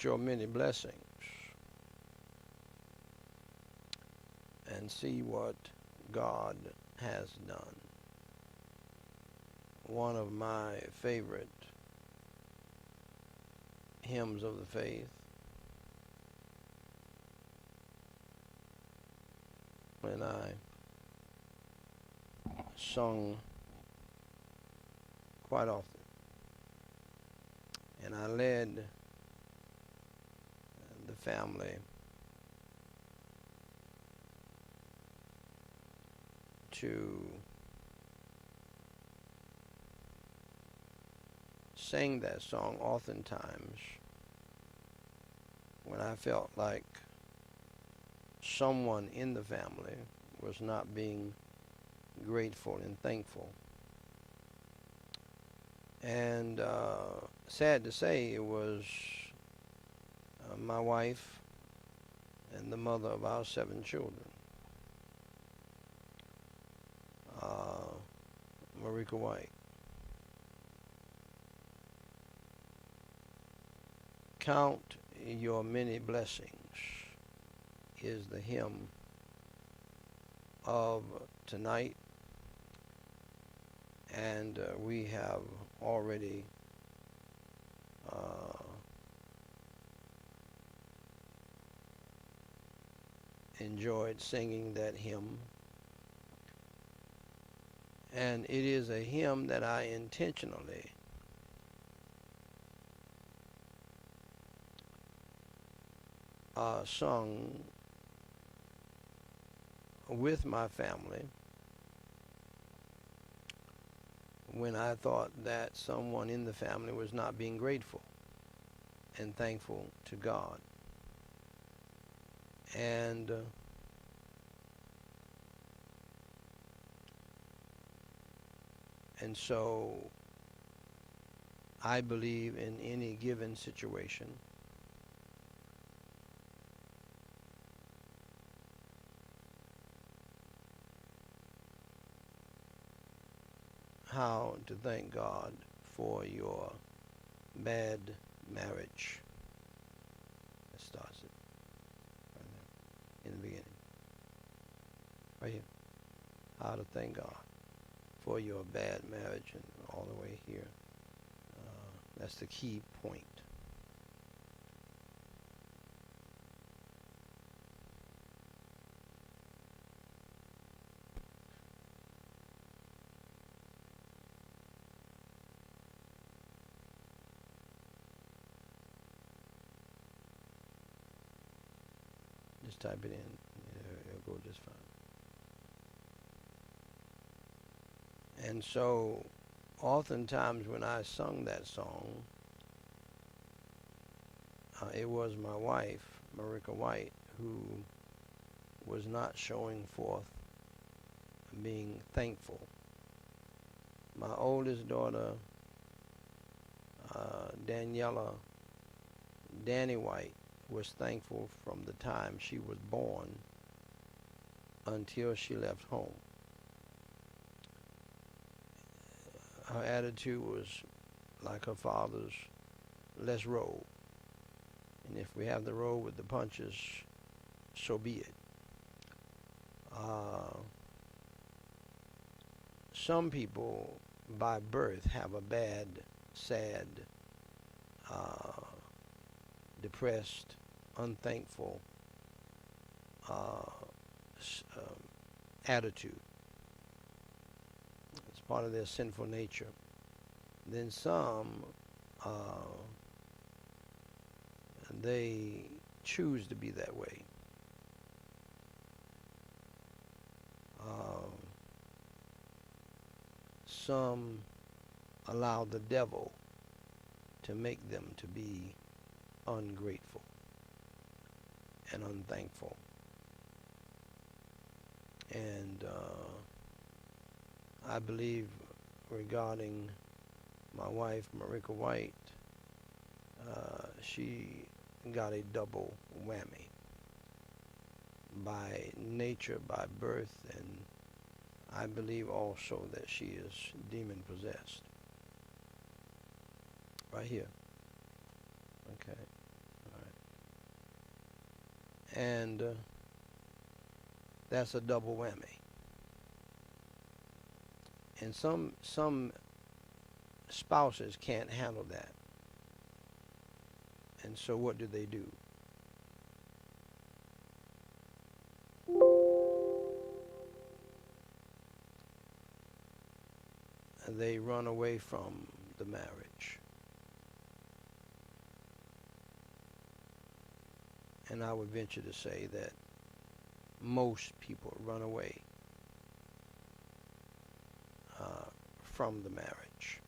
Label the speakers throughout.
Speaker 1: Count your many blessings and see what God has done. One of my favorite hymns of the faith, when I sung quite often. And I led the family to sing that song oftentimes when I felt like someone in the family was not being grateful and thankful. And sad to say, it was my wife and the mother of our 7 children, Marika Whyte. Count your many blessings is the hymn of tonight, and we have already enjoyed singing that hymn. And it is a hymn that I intentionally sung with my family when I thought that someone in the family was not being grateful and thankful to God. And so I believe in any given situation, how to thank God for your bad marriage. That starts it right there in the beginning. Right here. How to thank God for your bad marriage, and all the way here. That's the key point. Just type it in. It'll go just fine. And so, oftentimes when I sung that song, it was my wife, Marika Whyte, who was not showing forth being thankful. My oldest daughter, Danny Whyte, was thankful from the time she was born until she left home. Her attitude was like her father's: let's roll. And if we have to roll with the punches, so be it. Some people by birth have a bad, sad, depressed, unthankful attitude. It's part of their sinful nature. Then some, they choose to be that way. Some allow the devil to make them to be ungrateful and unthankful. And I believe, regarding my wife, Marika Whyte, she got a double whammy by nature, by birth, and I believe also that she is demon possessed. Right here. Okay. And that's a double whammy. And some spouses can't handle that. And so what do? They run away from the marriage. And I would venture to say that most people run away from the marriage.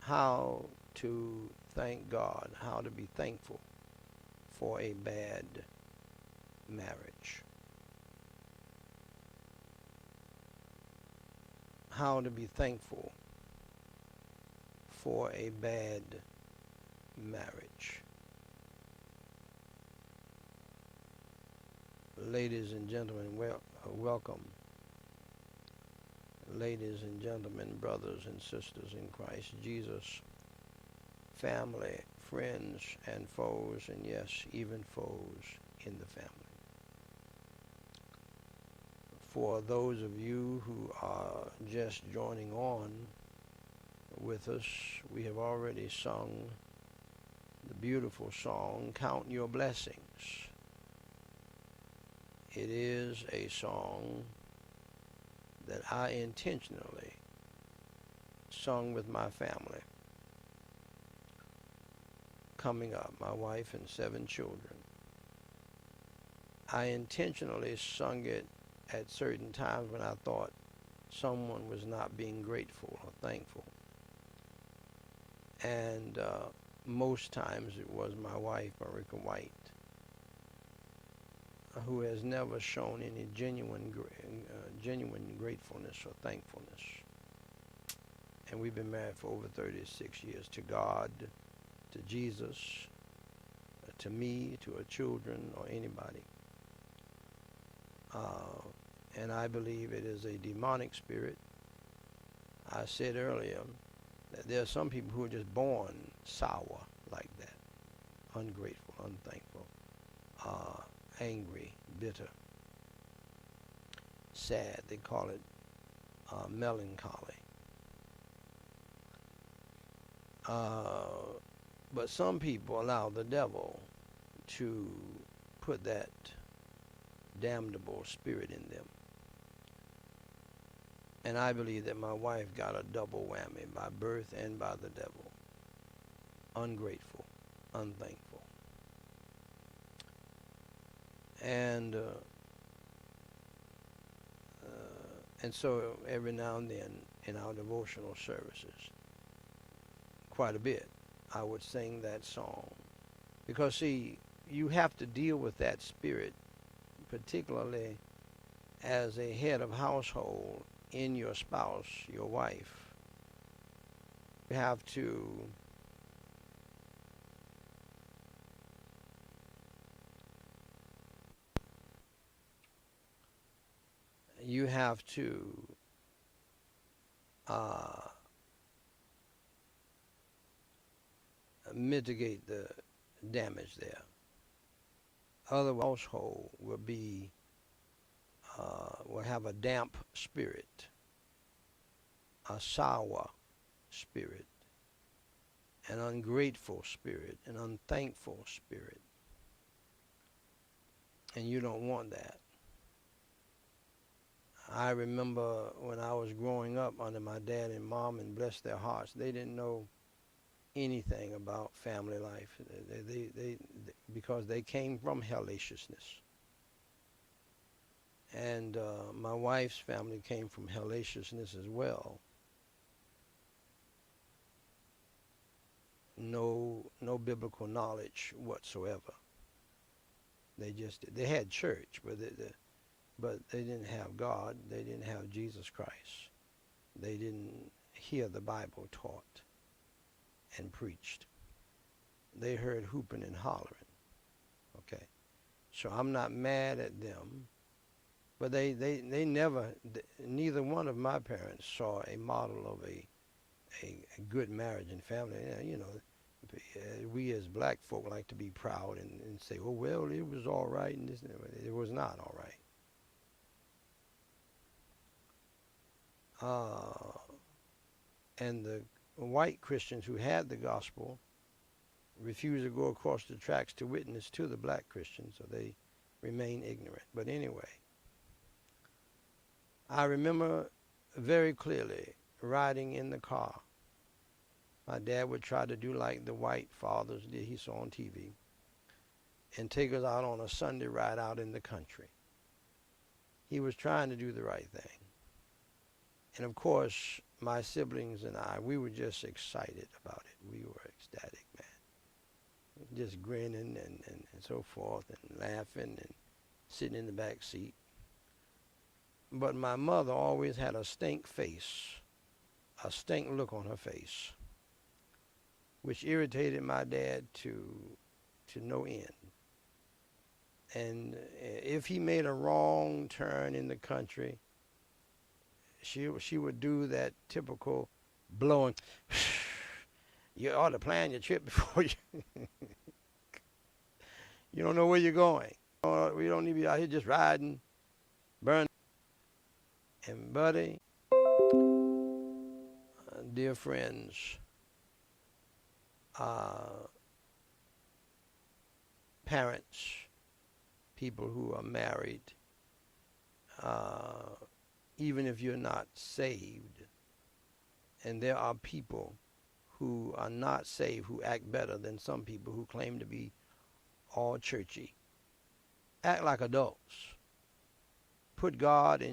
Speaker 1: How to thank God, how to be thankful for a bad marriage. How to be thankful for a bad marriage. Ladies and gentlemen, welcome. Ladies and gentlemen, brothers and sisters in Christ Jesus, family, friends, and foes, and yes, even foes in the family. For those of you who are just joining on with us, we have already sung the beautiful song, Count Your Blessings. It is a song that I intentionally sung with my family. Coming up, my wife and 7 children. I intentionally sung it at certain times when I thought someone was not being grateful or thankful. And most times it was my wife, Marika Whyte, who has never shown any genuine gratefulness or thankfulness. And we've been married for over 36 years, to God, to Jesus, to me, to our children, or anybody. And I believe it is a demonic spirit. I said earlier that there are some people who are just born sour like that, ungrateful, unthankful, angry, bitter, sad. They call it melancholy. But some people allow the devil to put that damnable spirit in them. And I believe that my wife got a double whammy by birth and by the devil. Ungrateful, unthankful. And so every now and then in our devotional services, quite a bit, I would sing that song. Because see, you have to deal with that spirit, particularly as a head of household in your spouse, your wife. You have to mitigate the damage there. Otherwise, household will have a damp spirit, a sour spirit, an ungrateful spirit, an unthankful spirit. And you don't want that. I remember when I was growing up under my dad and mom, and bless their hearts, they didn't know anything about family life. They because they came from hellaciousness. And my wife's family came from hellaciousness as well. No biblical knowledge whatsoever. They had church, but they didn't have God. They didn't have Jesus Christ. They didn't hear the Bible taught and preached. They heard hooping and hollering. Okay, so I'm not mad at them, but they never, neither one of my parents saw a model of a good marriage and family. You know, We as black folk like to be proud and say, oh, well, it was all right, and this, it was not all right. And the white Christians who had the gospel refused to go across the tracks to witness to the black Christians, so they remain ignorant. But anyway, I remember very clearly riding in the car. My dad would try to do like the white fathers did he saw on TV and take us out on a Sunday ride out in the country. He was trying to do the right thing. And of course, my siblings and I, we were just excited about it. We were ecstatic, man. Just grinning and so forth and laughing and sitting in the back seat. But my mother always had a stink face, a stink look on her face, which irritated my dad to no end. And if he made a wrong turn in the country, she would do that typical blowing. You ought to plan your trip before you. You don't know where you're going. We don't need to be out here just riding, burning. And buddy, dear friends, parents, people who are married, even if you're not saved, and there are people who are not saved who act better than some people who claim to be all churchy. Act like adults. Put God in